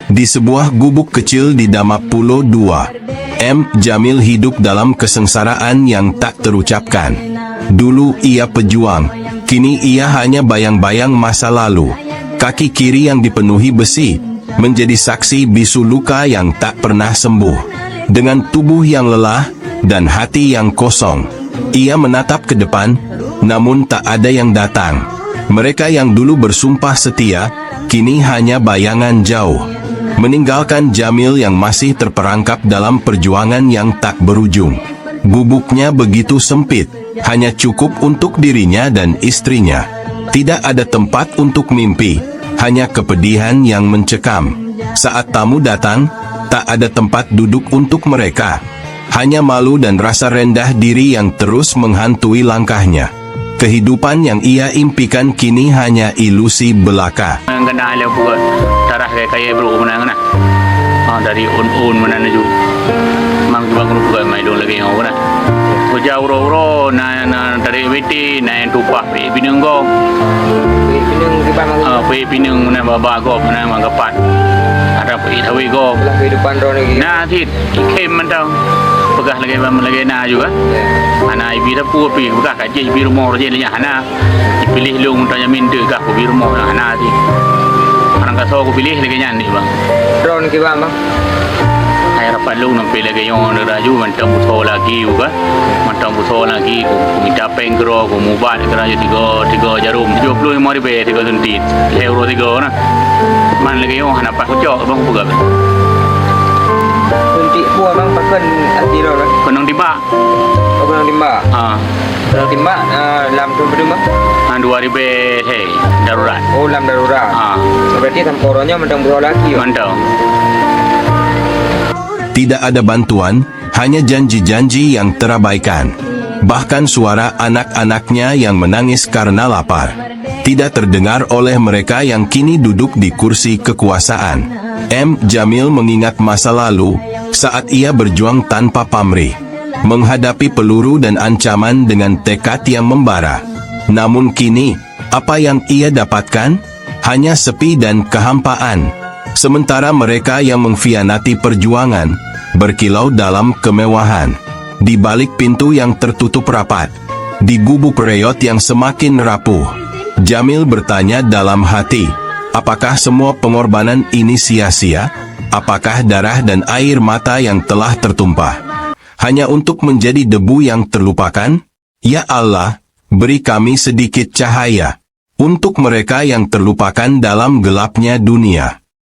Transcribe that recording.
Di sebuah gubuk kecil di Damak Pulau 2, M. Jamil hidup dalam kesengsaraan yang tak terucapkan. Dulu ia pejuang, kini ia hanya bayang-bayang masa lalu. Kaki kiri yang dipenuhi besi menjadi saksi bisu luka yang tak pernah sembuh. Dengan tubuh yang lelah dan hati yang kosong, ia menatap ke depan, namun tak ada yang datang. Mereka yang dulu bersumpah setia, kini hanya bayangan jauh. Meninggalkan Jamil yang masih terperangkap dalam perjuangan yang tak berujung. Gubuknya begitu sempit, hanya cukup untuk dirinya dan istrinya. Tidak ada tempat untuk mimpi, hanya kepedihan yang mencekam. Saat tamu datang, tak ada tempat duduk untuk mereka. Hanya malu dan rasa rendah diri yang terus menghantui langkahnya. Kehidupan yang ia impikan kini hanya ilusi belaka. Dari un mana naju mang bangun buka mai dong lagi ngau na kerja uro na dari witi na yang tupak pe pinung go pe pinung na baba go na mang kapat ada pe thawi go kehidupan lagi na thit kem man tau pegah lagi na juga ana ibi ta pu pi pegah ka je ibi rumo je nya hana dipilih lung tanya minta ka ibi rumo hana ti orang kaso ko pilih lagi nya ni bang drone ke bang hai rapat lu nang pele ke yon raju mantang buto lagi juga mantang buto lagi ku minta pengro ku mubat kerja tiga jarum 70 mari be 3 sentit euro 3 na man lagi yon hana pak ucok bang buka kunci buah bang pakai hati lo kan konong tiba konong timba konong timba lam tu berdua 2000 hei darurat lam darurat berarti temporonya mantang buah lagi mantang. Tidak ada bantuan, hanya janji-janji yang terabaikan. Bahkan suara anak-anaknya yang menangis karena lapar tidak terdengar oleh mereka yang kini duduk di kursi kekuasaan. M. Jamil mengingat masa lalu, saat ia berjuang tanpa pamrih, menghadapi peluru dan ancaman dengan tekad yang membara. Namun kini, apa yang ia dapatkan? Hanya sepi dan kehampaan. Sementara mereka yang mengkhianati perjuangan, berkilau dalam kemewahan. Di balik pintu yang tertutup rapat, di gubuk reot yang semakin rapuh, Jamil bertanya dalam hati, apakah semua pengorbanan ini sia-sia? Apakah darah dan air mata yang telah tertumpah hanya untuk menjadi debu yang terlupakan? Ya Allah, beri kami sedikit cahaya untuk mereka yang terlupakan dalam gelapnya dunia.